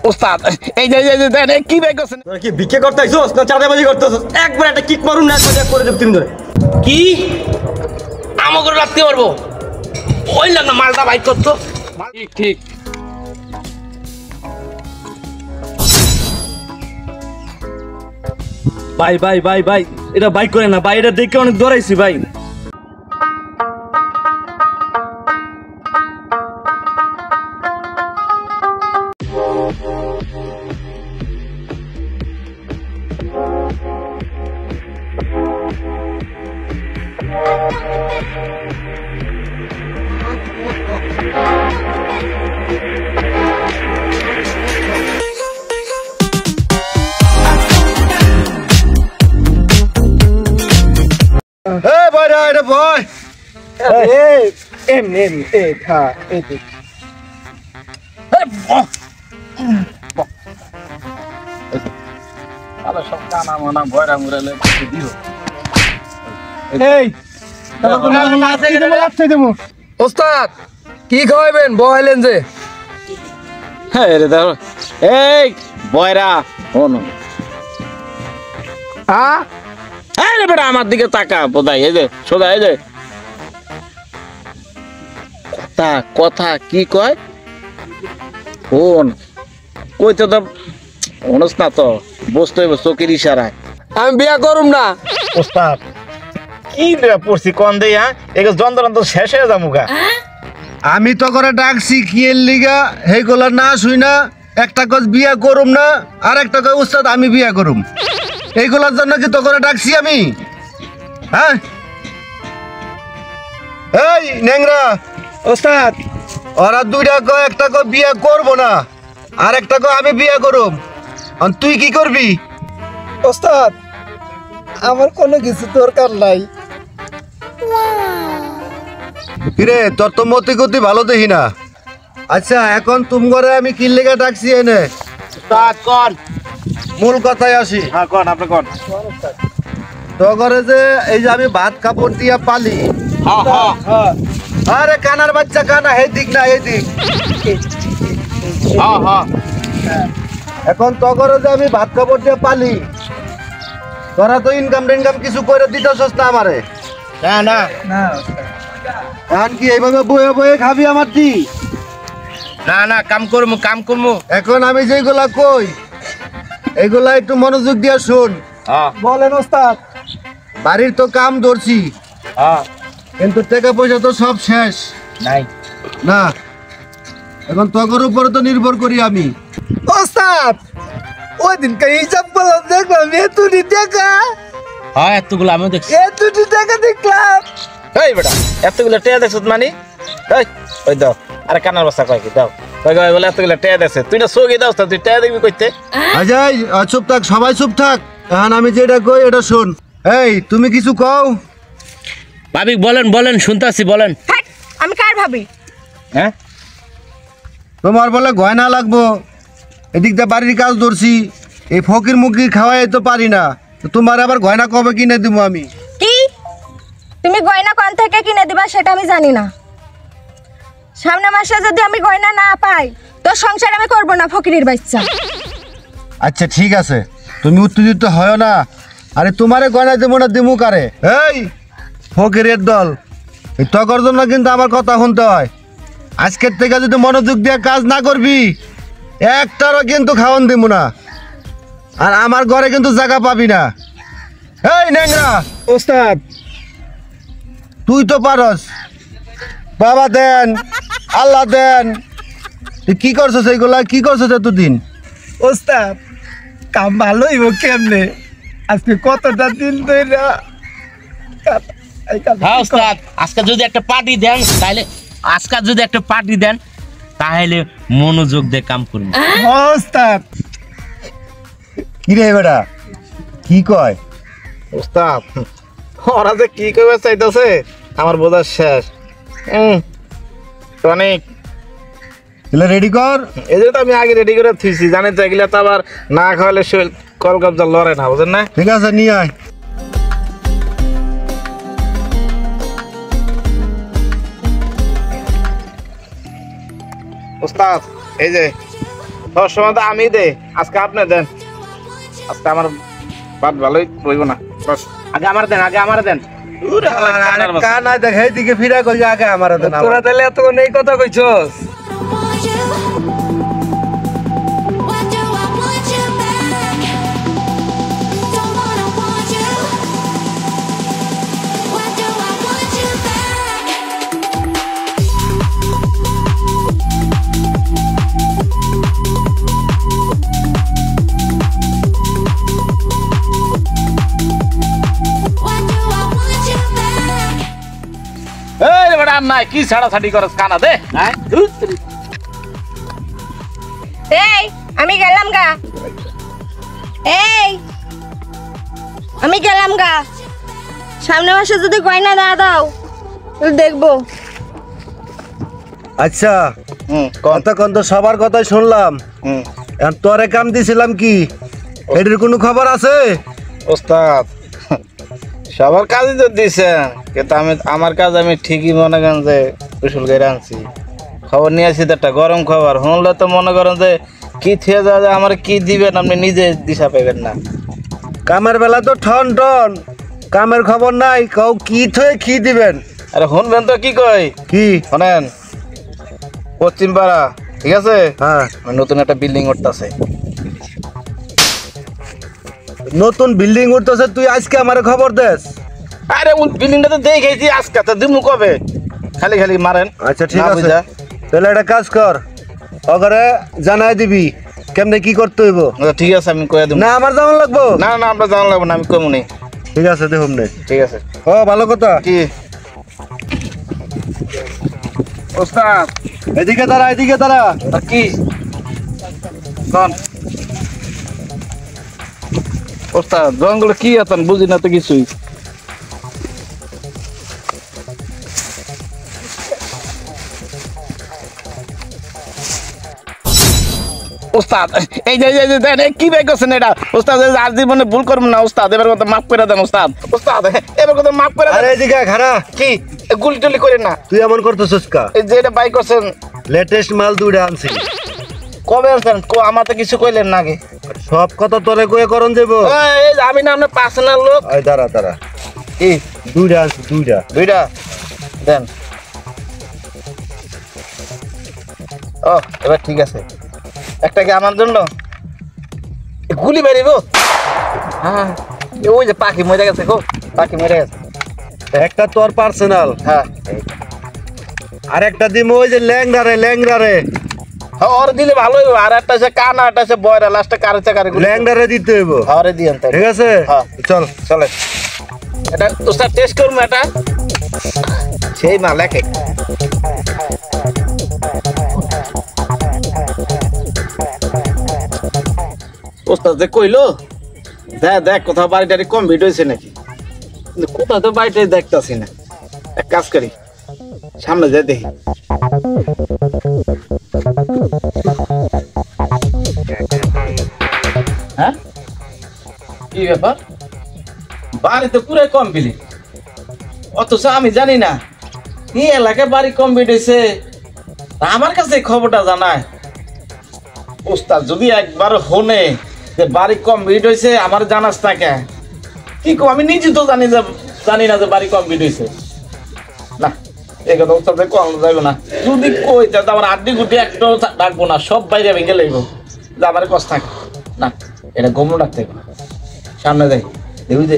ওস্তাদ এই যে দেন কি বের করছেন? তোরা কি ভিক্ষে করতে আইছস না চাঁদাবাজি করতেছস? একবার একটা কিক মারুন না করে দেব তুমি ধরে। কি আমাকে রাখতে পারবো? ওই লাগ না মালটা বাইক করতো। ঠিক ঠিক ভাই ভাই ভাই ভাই এটা বাইক করে না ভাই, এটা দেখে অনেক দৌড়াইছি ভাই। এই বয় রে এটা বয়। এই এমনি এই খা এই দেখ। আলো সব কানা মানা ভয়রা মুরালে দিও। এই তারপর না আছে দেবো। ওস্তাদ কি খাওয়াবেন বহাইলেন যে? হ্যাঁ রে দাও এই বয়রা শোনো এই রে বেটা আমার দিকে তাকা বোধাই এই যে সোজা এই যে কথা কথা কি কয় ফোন কইতে তো অনুস না তো বসতে হইব চোখের ইশারায়। আমি বিয়া করুম না। ওস্তাদ কি রে পড়ছি কোন দেই হ্যাঁ এগুলো যন্ত্রণা শেষ হয়ে যামুগা। আমি তো করে ডাকছি কি এর লিগা হেগুলা না শুই না একটা কজ বিয়া করুম না আর একটা কজ উস্তাদ আমি বিয়া করুম, এইগুলার জন্য কি তো করে ডাকছি আমি? হ্যাঁ এই নেংরা ওস্তাদ ওরা দুইটা কয় একটা কয় বিয়া করবো না আর একটা কয় আমি বিয়া করুম, আর তুই কি করবি? ওস্তাদ আমার কোনো কিছু দরকার নাই। কিরে তোর তো মতি গতি ভালো দেখি না। আচ্ছা এখন তুম করে আমি কি লেগে ডাকছি এনে ওস্তাদ কোন মূল কথায় আসি। হ্যাঁ কোন আপনি কোন। তো করে যে এই যে আমি ভাত কাপড় দিয়া পালি। হ্যাঁ হ্যাঁ আরে কানার বাচ্চা কানা এই দিক না এই দিক। হ্যাঁ হ্যাঁ এখন তো করে যে আমি ভাত কাপড় দিয়া পালি, তোরা তো ইনকাম কিছু করে দিতেছস না আমারে। না না না এখন কি এইভাবে বয়ে বয়ে খাবি আমার দি? না না কাম করমু। এখন আমি যেগুলা কই এগুলা একটু মনোযোগ দিয়া শুন। হ্যাঁ বলেন ওস্তাদ। বাড়ির তো কাম ধরছি হ্যাঁ কিন্তু টাকা পয়সা তো সব শেষ নাই না, এখন তগর উপরে তো নির্ভর করি আমি। ওস্তাদ ওই দিনকে হিসাব করলাম দেখলাম এতুটি টাকা হ্যাঁ এতগুলো আমিও দেখছি। এতুটি টাকা দেখলাম। এই বেটা এতগুলো টেয়া দেখছ মানি এই ওই দাও আরে কানার বাসা কয় কি দাও কয় কয় বলে এতগুলো টেয়া দেখছে তুই না সগি দাও তুই টেয়া দেখবি কইতে। আজাই চুপ থাক, সবাই চুপ থাক। এখন আমি যেটা কই এটা শোন। এই তুমি কিছু কও। ভাবি বলেন বলেন শুনতাছি বলেন। আমি কার ভাবি? হ্যাঁ তোমার বলে গয়না লাগবো, এদিক দিয়ে বাড়ির কাজ ধরছি, এই ফকির মুকির খাওয়াই তো পারি না, তো তোমার আবার গয়না কবে কিনে দিব আমি? কি তুমি গয়না কোন থেকে কিনে দিবা সেটা আমি জানি না। সামনে মাসে যদি আমি গয়না না পাই তো সংসার আমি করব না ফকিরের বাচ্চা। আচ্ছা ঠিক আছে তুমি উত্তেজিত হয় না। আরে তোমারে গয়না দেবো না দিমু কারে? এই ফকিরের দল এই তকর জন্য কিন্তু আমার কথা শুনতে হয়। আজকের থেকে যদি মনোযোগ দিয়ে কাজ না করবি একটারও কিন্তু খাওয়ান দিব না, আর আমার ঘরে কিন্তু জায়গা পাবি না। এই ন্যাংরা ওস্তাদ তুই তো পারস, বাবা দেন আল্লাহ দেন, তুই কি করছিস এইগুলা কি করছিস এতদিন? ওস্তাদ কাম ভালো হইব কেমনে? আজকে কতটা দিন ধরে হ্যাঁ ওস্তাদ আজকে যদি একটা পার্টি দেন তাহলে মনোযোগ দিয়ে কাম করুন। ওস্তাদ কি রে বেটা কি কয়? ওস্তাদ ওরা যে কি কইবে চাইতেছে আমার বোঝা শেষ। অনেক এগুলা রেডি কর। এই যে তো আমি আগে রেডি করে থুইছি জানেন তো, এগুলা তো আবার না খাওয়ালে শরীর কলকবজা লড়ে না বুঝেন না। ঠিক আছে নিয়ে আয়। ওস্তাদ এই যে সব সময় তো আমি দে, আজকে আপনি দেন। আজকে আমার বাদ ভালোই বইব না, বস আগে আমার দেন, আগে আমার দেন। কানা দেখে দিকে ফিরা কই আগে আমার দেন। তোরা তাহলে এতক্ষণ এই কথা কইছস? want you. Why do I want you back? Don't wanna want you. Why do I want you back? Why do I want you back? এই বেটা আর নাই, কি ছাড়াছাড়ি করস কানা দে। হ্যাঁ এই আমি গেলাম গা। এই আমি গেলাম গা। সামনে মাসে যদি গয়না না দাও তাহলে দেখবো। আচ্ছা কোন কতক্ষণ তো সবার কথাই শুনলাম, এখন তোরে কাম দিছিলাম কি এটির কোনো খবর আছে? ওস্তাদ সবার কাজই তো দিছেন, কিন্তু আমি আমার কাজ আমি ঠিকই মনে করেন যে কুশল করে আনছি। খবর নিয়ে আসি তো একটা গরম খবর, শুনলে তো মনে করেন যে কি থেকে যাওয়া যায়, আমার কি দিবেন আপনি নিজে দিশা পাইবেন না। কামের বেলা তো ঠন ঠন, কামের খবর নাই, কাউ কি থয়ে কি দিবেন? আরে শুনবেন তো কি কই, কি? শোনেন পশ্চিম পাড়া, ঠিক আছে, হ্যাঁ, নতুন একটা বিল্ডিং উঠতেছে। নতুন বিল্ডিং উঠতেছে, তুই আজকে আমার খবর দেস? আরে ওই বিল্ডিংটা তো দেখেছি আজকে, তো দিমু কবে, খালি খালি মারেন। আচ্ছা ঠিক না আছে, বুঝা। তাহলে একটা কাজ কর, ওখানে জানাই দিবি কেমনে কি করতে হইব। আচ্ছা, ঠিক আছে আমি কয়ে দেবো। না আমার যেমন লাগবো? না না আমরা জানা লাগবো না, আমি কমু নেই। ঠিক আছে দেখুন নে। ঠিক আছে। ও ভালো কথা। কি ওস্তাদ এদিকে দাঁড়া, এদিকে দাঁড়া। আর কি কোন ওস্তাদ জঙ্গলে কি আছেন বুঝি না তো কিছুই। ওস্তাদ এই যে দেন কি বের করছেন এটা ওস্তাদ, আর জীবনে ভুল করব না ওস্তাদ, এবার কথা মাফ করে দেন ওস্তাদ। ওস্তাদ এবার কথা মাফ করে আরে দেন। এদিকে খারা, কি গুলি টুলি করেন না, তুই এমন করতেছিস কা? এই যে এটা বাই করছেন লেটেস্ট মাল দুইটা আনছি। কবে আনছেন? আমার তো কিছু কইলেন না আগে। সব কথা তোরে কয়ে করন দেব। এই যে আমি না আপনার পার্সোনাল লোক। এই দাঁড়া দাঁড়া, কি দুইটা আনছি, দুইটা। দুইটা দেন। ও এবার ঠিক আছে, একটা কি আমার জন্য? এ গুলি বেরিব। হ্যাঁ ওই যে পাখি মরে গেছে, গো পাখি মরে গেছে। একটা তোর পার্সোনাল, হ্যাঁ আর একটা দিম ওই যে ল্যাংড়ারে, ল্যাংড়ারে হ্যাঁ ওর দিলে ভালো হইব। আর একটা আছে কানা, একটা আছে বয়রা, লাস্টে কারে চাকারে গুলি। ল্যাংড়ারে দিতে হইব। আরে দিয়েন তাই। ঠিক আছে, হ্যাঁ। চল। চলে এটা ওস্তাদ টেস্ট করবো এটা, সেই মাল একে। ওস্তাদ যে কইলো দেখ কোথাও বাড়ি টাড়ি কমপ্লিট হয়েছে নাকি, কিন্তু কোথাও তো বাড়িটাই দেখতাছি না। এক কাজ করি, সামনে যাই দেখি। হ্যাঁ কি ব্যাপার, বাড়ি তো পুরাই কমপ্লিট, অথচ আমি জানি না এই এলাকায় বাড়ি কমপ্লিট হয়েছে। আমার কাছে এই খবরটা জানায়। ওস্তাদ যদি একবার হনে যে বাড়ি কমপ্লিট হয়েছে, আমার জানাস না কে? কি কো, আমি নিজে তো জানি না যে বাড়ি কমপ্লিট হয়েছে। না এই কথা ওস্তাদ কম যাইব না, যদি কই তাহলে আমার আড্ডি গুটি একটাও রাখবো না, সব বাইরে ভেঙে লাগব, যে আমার কষ্ট থাকে না। এটা গমন রাখতে হবে। সামনে যাই দেখবি যে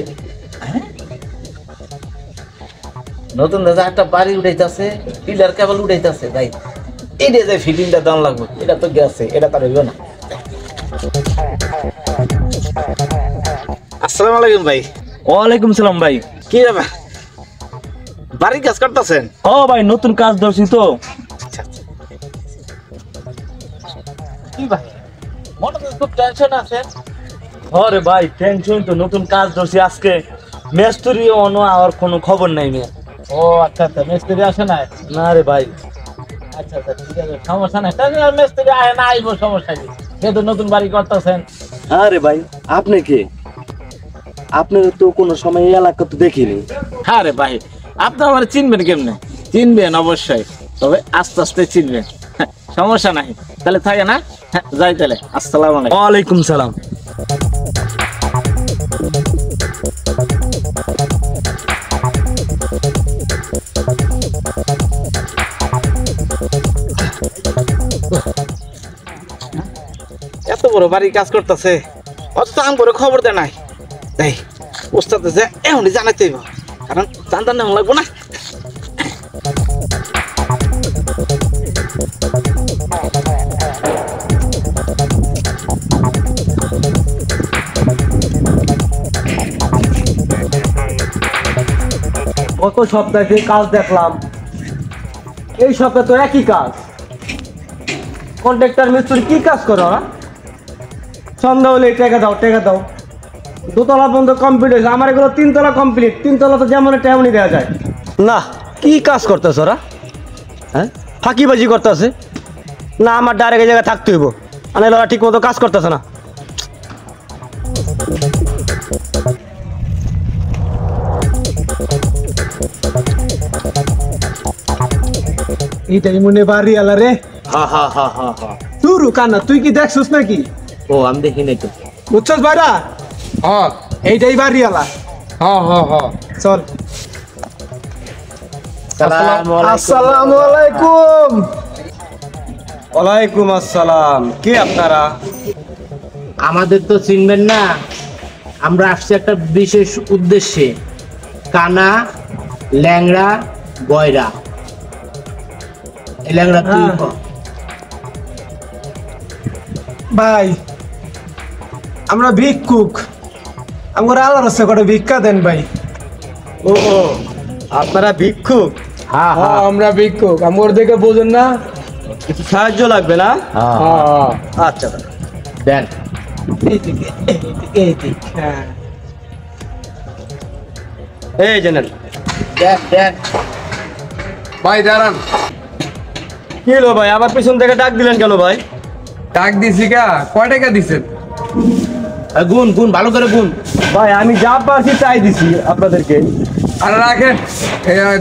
নতুন দাদা একটা বাড়ি উঠাইতেছে, পিলার কেবল উঠাইতেছে, যাই এটা যে ফিটিংটা দাম লাগবে, এটা তো গেছে, এটা তার হইব না। আসসালামু আলাইকুম ভাই। ওয়ালাইকুম সালাম ভাই। কি ব্যাপার, বাড়ির কাজ করতেছেন? ও ভাই নতুন কাজ ধরছি তো। কি ভাই মনে তো খুব টেনশন আছে? আরে ভাই টেনশন তো, নতুন কাজ ধরছি আজকে, মেস্তুরি অন্য আর কোনো খবর নাই মেয়ে। ও আচ্ছা আচ্ছা, মিস্ত্রি আসে না? না রে ভাই। আচ্ছা আচ্ছা ঠিক আছে, সমস্যা নাই, তাহলে আর মিস্ত্রি আয় না আইবো, সমস্যা কি, যেহেতু নতুন বাড়ি করতেছেন। আরে ভাই আপনি কে? আপনার তো কোনো সময় এই এলাকা তো দেখিনি। হ্যাঁ রে ভাই, আপনি আমার চিনবেন কেমনে? চিনবেন অবশ্যই, তবে আস্তে আস্তে চিনবেন। সমস্যা নাই, তাহলে থাকে না? হ্যাঁ, যাই তাহলে। আসসালামু আলাইকুম। ওয়ালাইকুম সালাম। এত বড় বাড়ির কাজ করতেছে, অত আম করে খবর দেয় নাই। তাই ওস্তাদ যে এমনি জানাইতে হইব, কারণ জানতাম না লাগবো না। গত সপ্তাহে কাজ দেখলাম, এই সপ্তাহে তো একই কাজ। কন্ট্রাক্টর মিস্ত্রি কি কাজ করো? সন্ধ্যা হলে টাকা দাও, টাকা দাও। দোতলা পর্যন্ত কমপ্লিট হয়েছে, আমার এগুলো 3 তলা কমপ্লিট। 3 তলা তো যেমন তেমনই দেওয়া যায় না। কি কাজ করতেছ ওরা? হ্যাঁ, ফাঁকিবাজি করতেছে না? আমার ডাইরেক্ট জায়গায় থাকতে হইব, মানে ওরা ঠিক মতো কাজ করতেছে না। এইটাই মনে বাড়ি আলা রে। হা হা হা হা হা। তুই কানা, তুই কি দেখছিস নাকি? ও আমি দেখি নাই তো। বুঝছস ভাইরা? হ্যাঁ এইটাই বাড়ি আলা। হ্যাঁ হ্যাঁ হ্যাঁ। চল। আসসালামু আলাইকুম। ওয়ালাইকুম আসসালাম। কি আপনারা? আমাদের তো চিনবেন না, আমরা আসছি একটা বিশেষ উদ্দেশ্যে। কানা, ল্যাংড়া, গয়রা। এই ল্যাংড়া তুই ক। ভাই, আমরা ভিক্ষুক, আমার আল্লাহর রাস্তা করে ভিক্ষা দেন ভাই। ও আপনারা ভিক্ষুক? হ্যাঁ হ্যাঁ, আমরা ভিক্ষুক, আমার দেখে বোঝেন না? কিছু সাহায্য লাগবে না? হ্যাঁ, আচ্ছা দেন। এইদিকে, এইদিকে। হ্যাঁ। এই জেনেন। দেন দেন। ভাই দাঁড়ান, কি হলো ভাই, আবার পিছন থেকে ডাক দিলেন কেন ভাই? ডাক দিছি কা? কয় টাকা দিছেন? গুন গুন, ভালো করে গুন। ভাই আমি যা পারছি তাই দিছি আপনাদেরকে। আর রাখেন,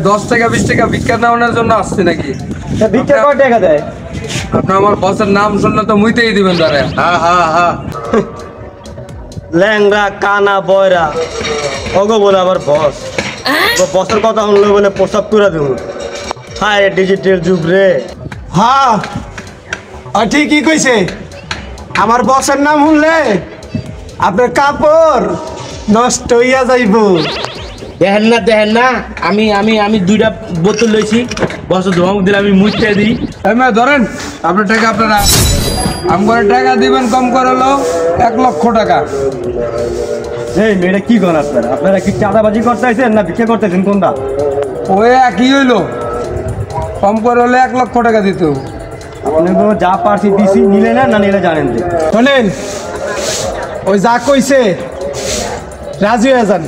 10 টাকা 20 টাকা ভিক্ষা নেওয়ার জন্য আসছে নাকি? তা ভিক্ষা কয় টাকা দেয়? আপনি আমার বসের নাম শুনলে তো মুইতেই দিবেন ধরে। হ্যাঁ হ্যাঁ হ্যাঁ। ল্যাংড়া, কানা, বয়রা ওগো বলে আমার বস। বসের কথা শুনলে বলে প্রস্তাব করে দেব। হায় ডিজিটাল যুগ রে। হ্যাঁ, ঠিকই কইছে। আমার বসের নাম শুনলে আপনার কাপড় নষ্ট হইয়া যাইব। দেখেন না দেখেন না, আমি আমি আমি 2টা বোতল লইছি, বছর ধোয়া দিলে আমি মুছতে দিই। ধরেন আপনার টাকা আপনারা আমার টাকা দিবেন, কম করে হলো 1 লক্ষ টাকা। এই মেয়েটা কি করেন আপনারা? আপনারা কি চাঁদাবাজি করতেছেন না ভিক্ষা করতেছেন কোনটা? ওই একই হইলো, কম করে হলে 1 লক্ষ টাকা দিতে হবে। আপনি তো যা পারছি দিছি, নিলে না নিলে জানেন যে। শোনেন, ওই যা কইছে রাজি হয়ে যান,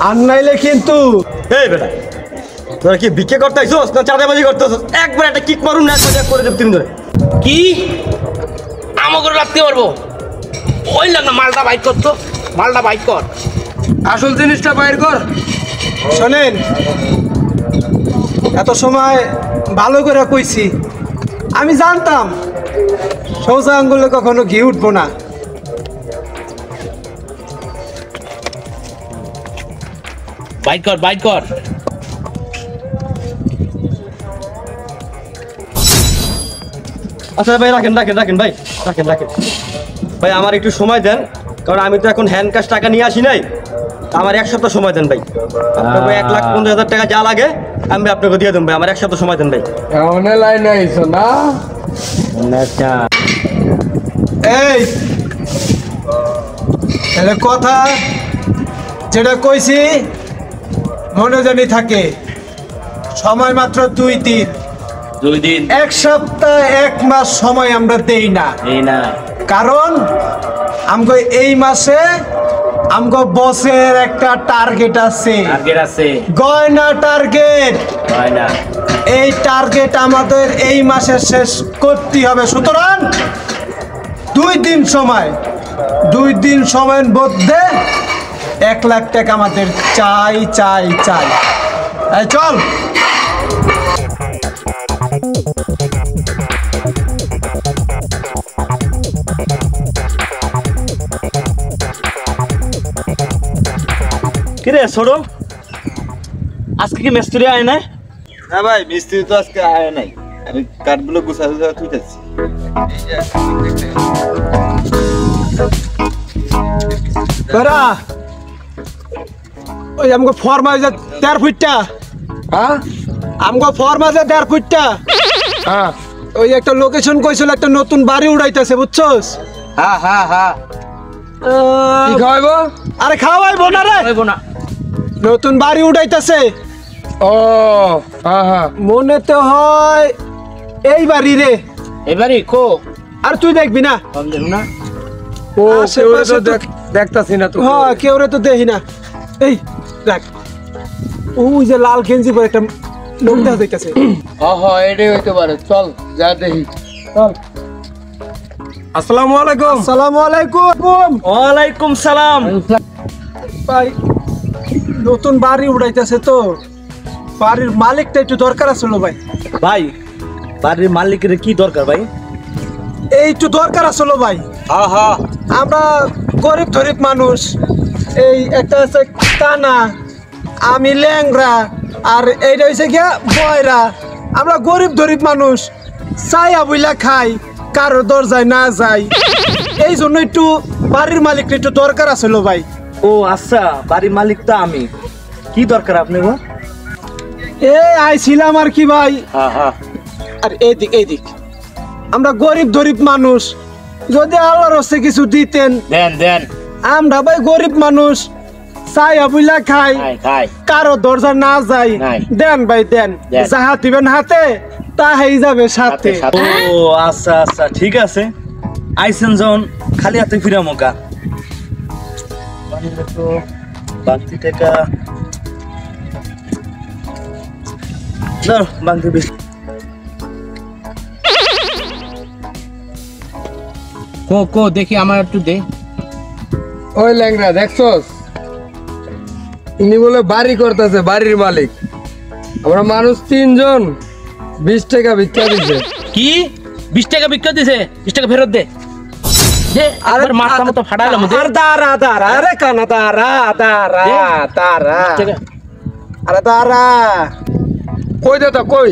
আর নাইলে কিন্তু। এই বেটা, তোরা কি ভিক্ষা করতেছিস না চাঁদাবাজি করতেছিস? একবার একটা কিক মারুন না, একবার করে দেব 3 ধরে। কি আমাকে রাখতে পারবো? ওই না মালটা বাইক করতো, মালটা বাইক কর। আসল জিনিসটা বাইর কর। শোনেন, এত সময় ভালো করে কইছি, আমি জানতাম সোজা আঙ্গুলে কখনো ঘি উঠবো না। বাইক কর বাইক কর। আচ্ছা ভাই, রাখেন রাখেন রাখেন ভাই, রাখেন রাখেন ভাই। আমার একটু সময় দেন, কারণ আমি তো এখন হ্যান্ড ক্যাশ টাকা নিয়ে আসি নাই। আমার 1 সপ্তাহ সময় দেন ভাই। আপনাকে 1,15,000 টাকা যা লাগে আমি আপনাকে দিয়ে দেবো ভাই। আমার 1 সপ্তাহ সময় দেন ভাই। এমন লাইন আইছো না? আচ্ছা এই তাহলে কথা যেটা কইছি মনে জানি থাকে। সময় মাত্র 2 দিন, 2 দিন 1 সপ্তাহ 1 মাস সময় আমরা দেই না। এই না। কারণ আমগো এই মাসে আমগো বসের একটা টার্গেট আছে, টার্গেট আছে। গয়না টার্গেট। হয় না। এই টার্গেট আমাদের এই মাসে শেষ করতে হবে। সুতরাং 2 দিন সময়, 2 দিন সময়ের মধ্যে 1 লাখ টাকা আমাদের চাই চাই চাই। এই চল। কিরে ছোড়ো আজকে কি মিস্ত্রি আয় না? না ভাই মিস্ত্রি তো আজকে আয় নাই, আমি কাঠগুলো গুছা গুছা তুলতেছি। বেড়া ওই আমাকে ফর্মা যে 13 ফুটটা, হ্যাঁ আমাকে ফর্মা যে 13 ফুটটা, হ্যাঁ ওই একটা লোকেশন কইছিল, একটা নতুন বাড়ি উড়াইতেছে বুঝছস? হ্যাঁ হ্যাঁ হ্যাঁ কি খাওয়াইবো? আরে খাওয়াইবো না রে, হইব না। নতুন বাড়ি উড়াইতেছে। ও হ্যাঁ হ্যাঁ মনে তো হয় এই বাড়ি রে। এবারে কো আর তুই দেখবি না? কম দেব না। ও আশেপাশে তো দেখতাছি না তো। হ্যাঁ কেউ রে তো দেখি না। এই দেখ ওই যে লাল গেঞ্জি পরে একটা লোক দেখা যাইতেছে। এটাই হইতে পারে, চল যা দেখি। আসসালামু আলাইকুম। আসসালামু আলাইকুম। ওয়ালাইকুম সালাম। ভাই নতুন বাড়ি উড়াইতেছে তো, বাড়ির মালিকটা একটু দরকার আছিল ভাই। ভাই বাড়ির মালিকের কি দরকার ভাই? এই একটু দরকার আছিল ভাই। হ্যাঁ হ্যাঁ আমরা গরিব গরিব মানুষ, এই একটা আছে কানা, আমি ল্যাংরা, আর এইটা হয়েছে গিয়া বয়রা। আমরা গরিব গরিব মানুষ, চাইয়া বইলা খাই, কারো দরজায় না যাই। এই জন্য একটু বাড়ির মালিকটা একটু দরকার আছিল ভাই। ও আচ্ছা, বাড়ির মালিক তো আমি। কি দরকার আপনি গো? এই আইছিলাম আর কি ভাই। হ্যাঁ হ্যাঁ আর এইদিক আমরা গরিব গরিব মানুষ, যদি আল্লাহর হস্তে কিছু দিতেন। দেন দেন আমরা ভাই গরিব মানুষ, চাইয়া বুইলা খাই, খাই খাই কারো দরজা না যাই। নাই। দেন ভাই দেন, দেন। যাহা দিবেন হাতে তাহাই যাবে সাথে। সাথে ও আচ্ছা আচ্ছা ঠিক আছে, আইসেন যখন খালি হাতে ফিরা মোকা। তো বাংতি টাকা ধর, বাংতি বেশি। কো কো দেখি আমার একটু দে। ওই ল্যাংরা দেখছস, ইনি বলে বাড়ি করতেছে, বাড়ির মালিক। আমরা মানুষ 3 জন 20 টাকা ভিক্ষা দিছে। কি 20 টাকা বিক্রি দিছে? 20 টাকা ফেরত দে। দে আর মাথা মতো ফাটাইলাম দে। আর দাঁড়া দাঁড়া, আরে কানা দাঁড়া দাঁড়া দাঁড়া, 20 টাকা। আরে দাঁড়া। কই দাদা কই?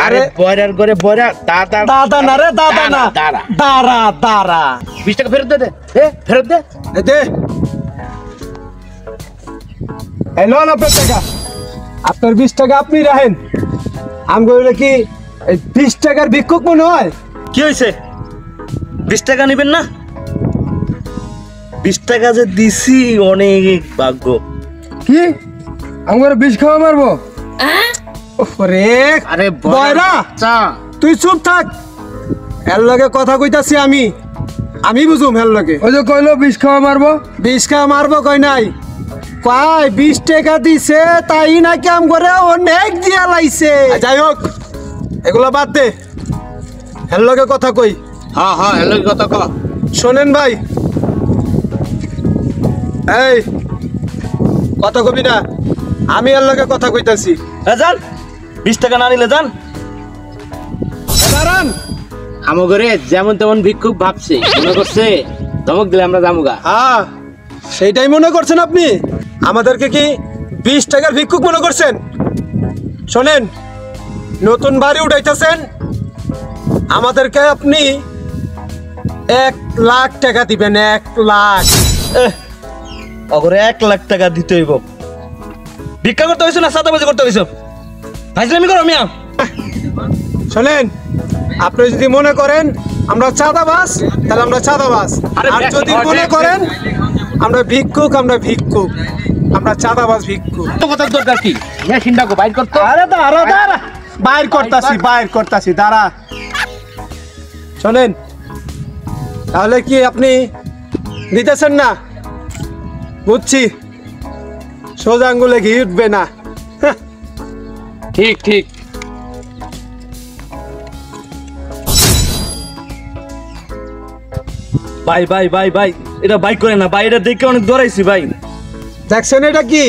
আরে বয়রার ঘরে বয়রা দাদা দাদা না রে, দাদা না, দাঁড়া দাঁড়া দাঁড়া। 20 টাকা ফেরত দে দে। এ ফেরত দে। এই দে, এই লোন আপনার টাকা, আপনার 20 টাকা আপনি রাখেন। আমি বলি কি এই 20 টাকার ভিক্ষুক মনে হয়? কি হয়েছে? 20 টাকা নেবেন না? 20 টাকা যে দিছি অনেক ভাগ্য। কি আমার 20 খাওয়া মারবো? ওরে আরে বয়রা, চা তুই চুপ থাক। এর লগে কথা কইতাছি আমি বুঝুম এর লগে। ওই যে কইলো 20 খাওয়া মারবো। 20 টাকা মারবো কই নাই, কয় 20 টাকা দিছে তাই নাকি আম করে অনেক দিয়া লাইছে। যাই হোক এগুলো বাদ দে, এর লগে কথা কই। হ্যাঁ হ্যাঁ হ্যালো কথা ক। শোনেন ভাই, এই কথা কবি না, আমি এর লগে কথা কইতাছি। যান, 20 টাকা না নিলে যান। দাঁড়ান। আমার ঘরে যেমন তেমন ভিক্ষুক ভাবছে, মনে করছে ধমক দিলে আমরা যামুগা। হ্যাঁ সেইটাই মনে করছেন আপনি? আমাদেরকে কি 20 টাকার ভিক্ষুক মনে করছেন? শোনেন, নতুন বাড়ি উঠাইতেছেন, আমাদেরকে আপনি 1 লাখ টাকা দিবেন। 1 লাখ। অগরে 1 লাখ টাকা দিতে হইব। ভিক্ষা করতে হইছে না সাদাবাজি করতে হইছে? ফাইজলামি করো মিয়া। শোনেন, আপনি যদি মনে করেন আমরা চাঁদাবাজ, তাহলে আমরা চাঁদাবাজ। আরে আর যদি মনে করেন আমরা ভিক্ষুক, আমরা চাঁদাবাজ ভিক্ষুক। তো কথার দরকার কি? মেশিনটা কো বাইর করতো। আরে দাঁড়া দাঁড়া, বাইর করতাছি দাঁড়া। শোনেন, তাহলে কি আপনি দিতেছেন না? বুঝছি, সোজা আঙ্গুলে ঘি উঠবে না। ঠিক ঠিক। ভাই ভাই ভাই ভাই, এটা বাইক করে না ভাই, এটা দেখে অনেক দৌড়াইছি ভাই। দেখছেন এটা কি?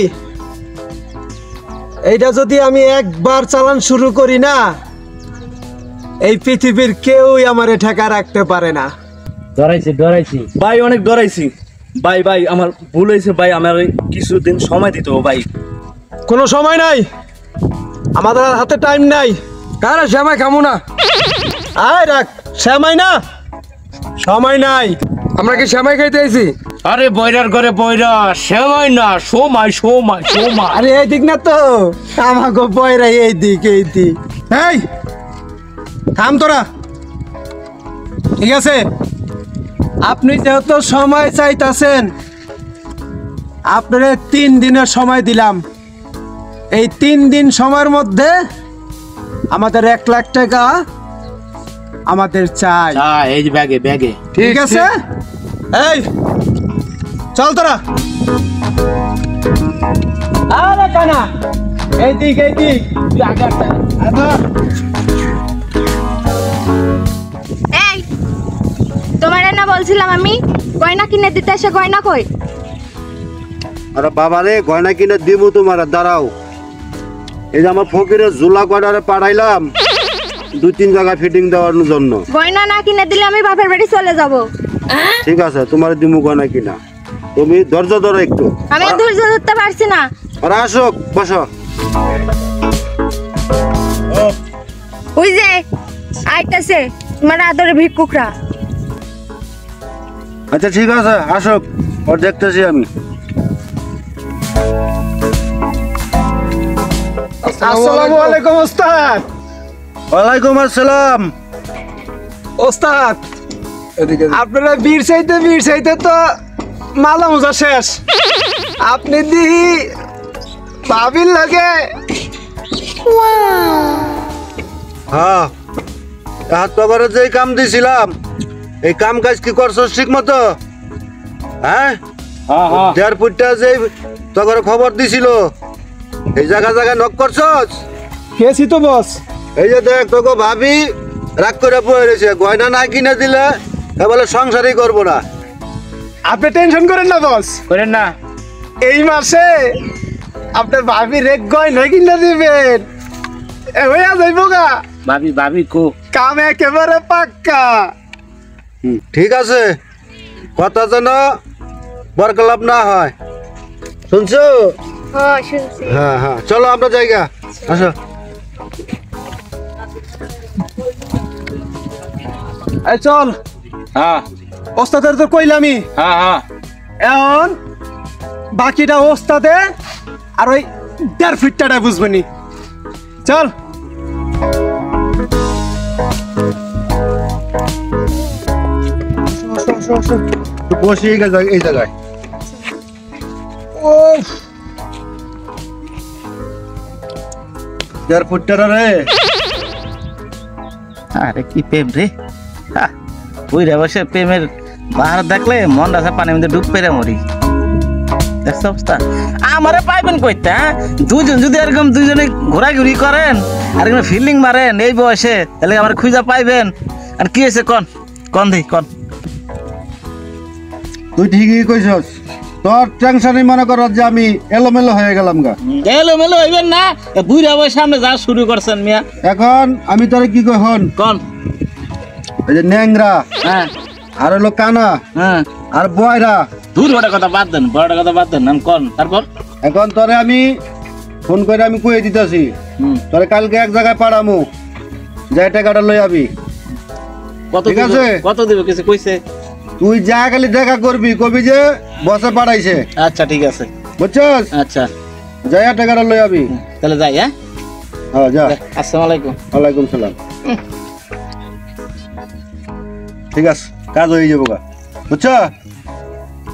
এইটা যদি আমি একবার চালান শুরু করি না, এই পৃথিবীর কেউই আমারে ঠেকা রাখতে পারে না। ডরাইছি ভাই অনেক দৌড়াইছি। ভাই ভাই আমার ভুল হয়েছে ভাই, আমার কিছুদিন সময় দিতে হবে ভাই। কোনো সময় নাই, আমাদের আর হাতে টাইম নাই। কারা শ্যামাই খামু না, আয় রাখ, সময় না, সময় নাই। আমরা কি শ্যামাই খাইতে আইছি? আরে বইরার ঘরে বইরা, সময় না, সময় সময় সময়। আরে এই দিক না তো, আমাকে বয়রা এই দিক এই দিক। এই থাম তোরা, ঠিক আছে? আপনি যেহেতু সময় চাইতেছেন, আপনারে 3 দিনের সময় দিলাম। এই 3 দিন সময়ের মধ্যে আমাদের 1 লাখ টাকা আমাদের চাই। এই যে ব্যাগে ব্যাগে। ঠিক আছে? এই চল তোরা। আরে কানা, এই দিক এই দিক। এই তোমার না বলছিলাম আমি গয়না কিনে দিতে, এসে গয়না কই? আরে বাবা রে, গয়না কিনে দিব তোমার, দাঁড়াও। এই যে আমার ফকিরের ঝুলা কয়টারে পাঠাইলাম 2-3 জায়গায় ফিটিং দেওয়ার জন্য। গয়না না কিনে দিলে আমি বাপের বাড়ি চলে যাব। ঠিক আছে, তোমার দিমু গয়না কিনা, তুমি ধৈর্য ধরো একটু। আমি আর ধৈর্য ধরতে পারছি না। আরে আসো, বসো। ওই যে আইতাছে তোমার আদরের ভিক্ষুকরা। আচ্ছা ঠিক আছে, আসো, ওর দেখতেছি আমি। আসসালামু আলাইকুম ওস্তাদ। ওয়ালাইকুম আসসালাম। ওস্তাদ, এদিকে আপনারা বীর চাইতে তো মালা মোজা শেষ। আপনি দিহি ভাবির লাগে। হ্যাঁ, হাত করে যে কাম দিছিলাম, এই কাম কাজ কি করছস ঠিক মতো? হ্যাঁ, 1.5 ফুটটা যে তোর খবর দিছিল, এই জায়গা জায়গায় নক করছস? গেছি তো বস। এই যে দেখ, তোকে ভাবি রাগ করে পড়ে রয়েছে, গয়না না কিনে দিলে বলে সংসারই করবো না। আপনি টেনশন করেন না বস, করেন না। এই মাসে আপনার ভাবি রেক গয়না কিনে দিবেন। হইয়া যাইব গা, ভাবি ভাবি কো কাম একেবারে পাক্কা। ঠিক আছে, কথা যেন বরকলাপ না হয়, শুনছো? হ্যাঁ শুনছি। হ্যাঁ হ্যাঁ, চলো আমরা জায়গা আসো। এই চল, হ্যাঁ ওস্তাদের তো কইলামই। হ্যাঁ হ্যাঁ। এখন বাকিটা ওস্তাদে আর ওই 1.5 ফিটটা বুঝবনি। চল। বসে এই জায়গায়। ও 1.5 ফুটটা রে। আরে কি প্রেম রে, ওই রে বসে প্রেমের বাহার দেখলে মন রাখা পানির মধ্যে ডুব পেরে মরি। দেখছো অবস্থা? আমারে পাইবেন কইতে? দুজন যদি এরকম দুজনে ঘোরাঘুরি করেন আর ফিল্ডিং মারেন এই বয়সে, তাহলে আমার খুঁজা পাইবেন। আর কি হয়েছে কন কন দি কন। তুই ঠিকই কইছস, তোর টেনশনই মনে কর যে আমি এলোমেলো হয়ে গেলাম গা। এলোমেলো হইবেন না, বুড়া বয়সে সামনে যা শুরু করছেন মিয়া। এখন আমি তোরে কি কই হন, কন। এই যে ন্যাংরা, হ্যাঁ আর হলো কানা, হ্যাঁ, আর বয়রা। দূর বড় কথা বাদ দেন, বড় কথা বাদ দেন, নাম কন। তারপর এখন তোরে আমি ফোন করে আমি কয়ে দিতেছি, তোরে কালকে এক জায়গায় পাঠামু, যাই টাকাটা লই আবি। কত ঠিক দিব? আছে? কত দিব কিছু কইছে? তুই যা খালি দেখা করবি, কবি যে বসে পাঠাইছে। আচ্ছা ঠিক আছে, বুঝছস? আচ্ছা যাই টাকাটা লই আবি। তাহলে যাই। হ্যাঁ হ্যাঁ যা। আসসালামু আলাইকুম। ওয়ালাইকুম সালাম। ঠিক আছে, কাজ হয়ে যাবো গা, বুঝছ?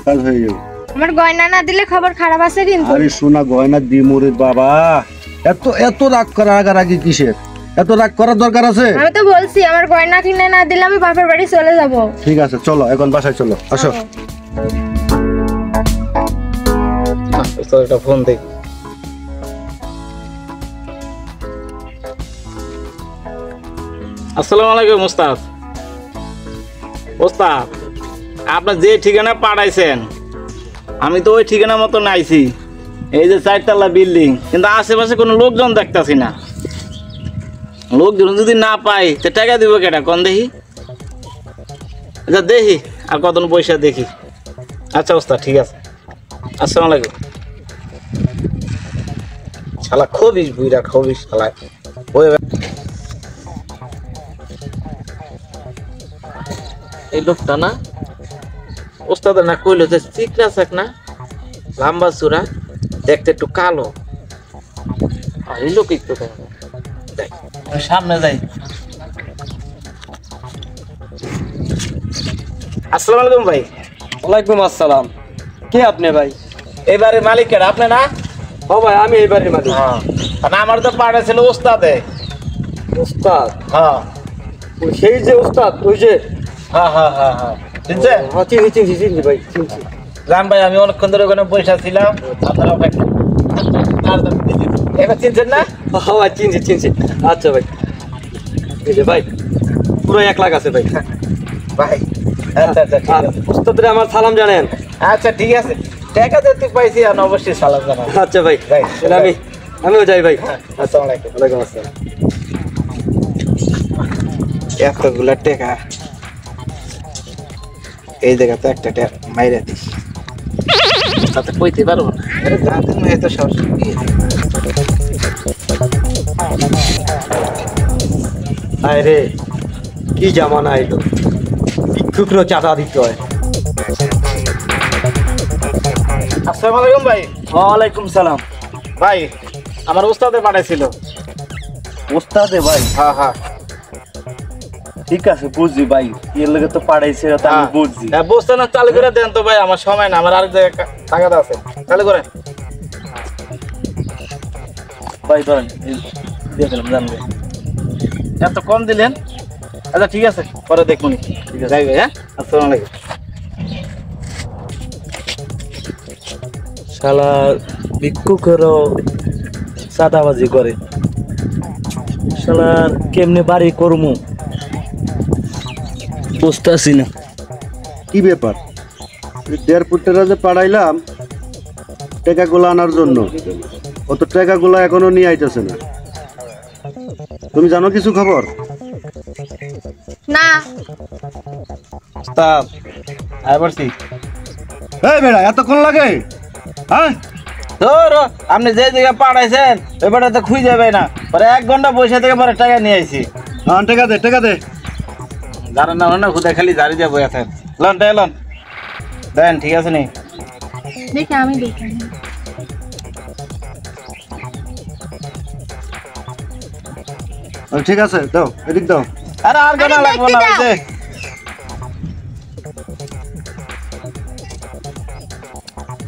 কাজ হয়ে যাবো। আমার গয়না না দিলে খবর খারাপ আছে কিন্তু। আরে শোনা, গয়না দিমুরে বাবা, এত এত রাগ করা আগারাগি কিসের? এত রাগ করার দরকার আছে? আমি তো বলছি আমার গয়না কিনে না দিলে আমি বাপের বাড়ি চলে যাব। ঠিক আছে, চলো এখন বাসায় চলো, আসো। একটা ফোন দেখ। আসসালামু আলাইকুম ওস্তাদ। ওস্তাদ, আপনার যে ঠিকানা পাঠাইছেন আমি তো ওই ঠিকানা মতো নাইছি। এই যে 4তলা বিল্ডিং, কিন্তু আশেপাশে কোনো লোকজন দেখতাছি না। লোকজন যদি না পাই তো টাকা দিব কেটা কোন দেখি? আচ্ছা দেখি আর কতন পয়সা দেখি। আচ্ছা ওস্তাদ ঠিক আছে। আসসালামু আলাইকুম। শালা খবিস বুইরা খবিস শালা ওই এই লোকটা না ওস্তাদ না কইলো যে চিকনা চাক না লম্বা চূড়া দেখতে একটু কালো এই লোকই তো যাই সামনে যাই। আসসালামু আলাইকুম ভাই। ওয়ালাইকুম আসসালাম। কে আপনি ভাই? এবারে মালিক কেন আপনি না? ও ভাই আমি এইবারের মালিক। আর আমার তো পাড়া ছিল ওস্তাদে। উস্তাদ? হ্যাঁ ওই সেই যে উস্তাদ ওই যে হ্যাঁ হ্যাঁ হ্যাঁ হ্যাঁ চিনছে? হ্যাঁ চিনছি ভাই চিনছি। রাম ভাই আমি অনেকক্ষণ ধরে ওখানে বসে ছিলাম আপনারা এবার চিনছেন না? হ্যাঁ ভাই চিনছি। আচ্ছা ভাই এই যে ভাই পুরো 1 লাখ আছে ভাই। ভাই আচ্ছা আচ্ছা ঠিক আছে। উস্তাদের আমার সালাম জানেন। আচ্ছা ঠিক আছে টাকা দিতে পাইছি আর অবশ্যই সালাম জানাবো। আচ্ছা ভাই ভাই তাহলে আমিও যাই ভাই। আসসালামু আলাইকুম। ওয়ালাইকুম আসসালাম। এতগুলা টাকা এই জায়গাতে একটা টাকা মাইরা দিস তাতে কইতে পারবো না। আরে যাতে নয় তো সব আয় রে কি জামানা আইলো, ভিক্ষুকরও চাঁদা দিতে হয়। আসসালামু আলাইকুম ভাই। ওয়ালাইকুম সালাম। ভাই আমার ওস্তাদে পাঠাইছিল। ওস্তাদে ভাই? হ্যাঁ হ্যাঁ ঠিক আছে বুঝছি ভাই, এর লগে তো পাঠাইছে তা আমি বুঝছি। বুঝতে না চালু করে দেন তো ভাই, আমার সময় না, আমার আরেক জায়গায় টাকাটা আছে, চালু করেন ভাই। ধরেন দিয়ে দিলাম জানবে। এত কম দিলেন? আচ্ছা ঠিক আছে পরে দেখুন। ঠিক আছে যাই ভাই। হ্যাঁ আসসালামু আলাইকুম। শালা ভিক্ষুকেরও চাঁদাবাজি করে, শালার কেমনে বাড়ি করমু বুঝতেছি না। কি ব্যাপার? 1.5 ফুট টাকা যে পাঠাইলাম টাকাগুলো আনার জন্য, অত টাকাগুলো এখনো নিয়ে আইতেছে না। তুমি জানো কিছু খবর? না। ওস্তাদ আইবরছি। এই বেড়া এতক্ষণ লাগে? হ্যাঁ ধর আপনি যে জায়গায় পাঠাইছেন এবারে তো খুঁজে যাবে না, পরে 1 ঘন্টা বসে থেকে পরে টাকা নিয়ে আইছি। হ্যাঁ টাকা দে। জানেন না না খুদা খালি জারি দিয়ে বই আছেন। লন দেন ঠিক আছে নি? দেখে আমি দেখি। ঠিক আছে দাও, এদিক দাও। আরে আর গানা লাগবে না হইছে।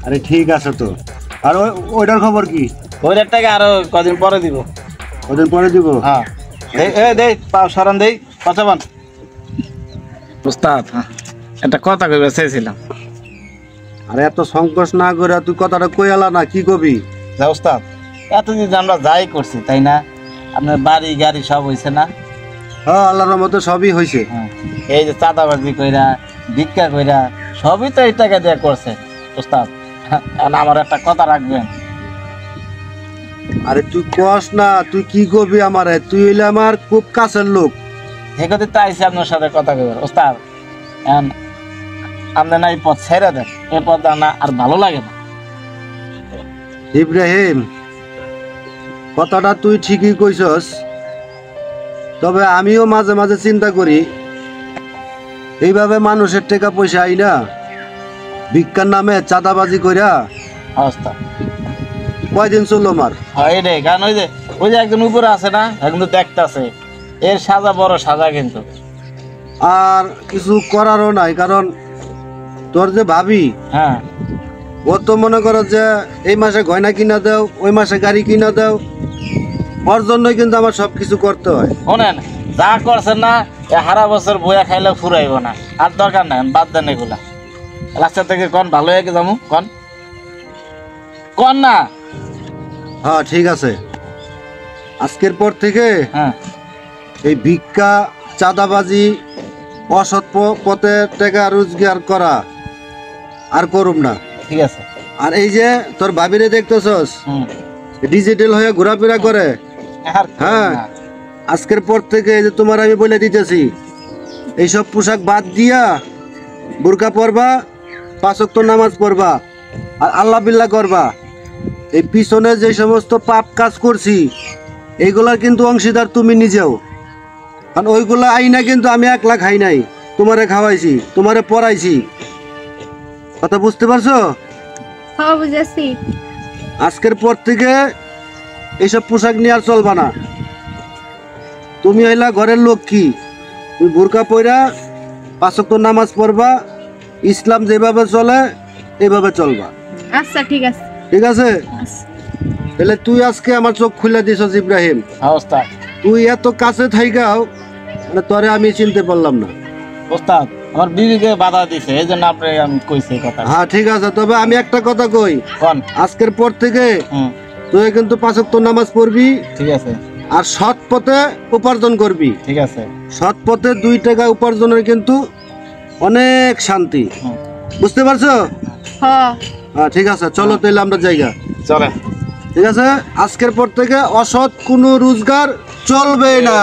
আরে ঠিক আছে তো। আর ওইটার খবর কি? ওইটার টাকা আরো কদিন পরে দিব। কদিন পরে দিব? হ্যাঁ দে পাও সরান দেই পচাবান। উস্তাদ একটা কথা কইবে চাইছিলাম। আরে এত সংকোচ না করে তুই কথাটা কই আলা না, কি কবি? যা উস্তাদ এতদিন আমরা যাই করছি তাই না, আপনার বাড়ি গাড়ি সব হইছে না? হ্যাঁ আল্লাহর রহমতে সবই হয়েছে। এই যে চাঁদাবাজি কইরা ভিক্ষা কইরা সবই তো এই টাকা দিয়ে করছে উস্তাদ। আমার একটা কথা রাখবেন। আরে তুই কস না, তুই কি করবি আমারে? তুই হইলে আমার খুব কাছের লোক। এই কথা তো আইসি আপনার সাথে কথা কইবার উস্তাদ। আপনি না এই পথ ছেড়ে দেন, এই পথ না আর ভালো লাগে না। ইব্রাহিম কথাটা তুই ঠিকই কইছস, তবে আমিও মাঝে মাঝে চিন্তা করি এইভাবে মানুষের টাকা পয়সা আই না ভিক্ষার নামে চাঁদাবাজি কইরা অবস্থা কয়দিন চললো আমার। এই রে কারণ ওই যে একজন উপরে আছে না, এখন তো দেখতাছে এর সাজা বড় সাজা কিন্তু। আর কিছু করারও নাই, কারণ তোর যে ভাবি, হ্যাঁ ও তো মনে করো যে এই মাসে গয়না কিনা দাও, ওই মাসে গাড়ি কিনা দাও, ওর জন্যই কিন্তু আমার সবকিছু করতে হয়। শোনেন যা করছেন না হারা বছর বইয়া খাইলে ফুরাইব না, আর দরকার নাই, বাদ দেন এগুলা। রাস্তা থেকে কন ভালো হয়ে যাবো কন না। হ্যাঁ ঠিক আছে, আজকের পর থেকে হ্যাঁ এই ভিক্ষা চাঁদাবাজি অসৎ পথে টাকা রোজগার করা আর করুম না। ঠিক আছে। আর এই যে তোর ভাবিরে দেখতেছস ডিজিটাল হয়ে ঘোরাফেরা করে, হ্যাঁ আজকের পর থেকে এই যে তোমার আমি বলে দিতেছি এইসব পোশাক বাদ দিয়া বোরকা পরবা, 5 ওয়াক্ত নামাজ পড়বা আর আল্লাহ বিল্লাহ করবা। এই পিছনে যে সমস্ত পাপ কাজ করছি এইগুলার কিন্তু অংশীদার তুমি নিজেও, কারণ ওইগুলা আইনা কিন্তু আমি 1 লাখ খাই নাই, তোমারে খাওয়াইছি, তোমারে পড়াইছি। কথা বুঝতে পারছো? হ্যাঁ বুঝেছি। আজকের পর থেকে এইসব পোশাক নিয়ে আর চলবা না। তুমি হইলা ঘরের লক্ষ্মী, তুমি বোরকা পইরা 5 ওয়াক্ত নামাজ পড়বা, ইসলাম যেভাবে চলে এইভাবে চলবা। আচ্ছা ঠিক আছে। ঠিক আছে? তাহলে তুই আজকে আমার চোখ খুলে দিছস ইব্রাহিম। ওস্তাদ তুই এত কাছে থাইকাও মানে তোরে আমি চিনতে পারলাম না। ওস্তাদ আমার বিবিকে বাধা দিছে, এই জন্য আপনি আমি কইছি কথা। হ্যাঁ ঠিক আছে, তবে আমি একটা কথা কই, কোন? আজকের পর থেকে তুই কিন্তু 5 ওয়াক্ত নামাজ পড়বি। ঠিক আছে। আর সৎ পথে উপার্জন করবি। ঠিক আছে। সৎ পথে 2 টাকা উপার্জনের কিন্তু অনেক শান্তি। বুঝতে পারছো? হ্যাঁ। হ্যাঁ ঠিক আছে, চলো তাহলে আমরা জায়গা চলে। ঠিক আছে, আজকের পর থেকে অসৎ কোনো রোজগার চলবে না।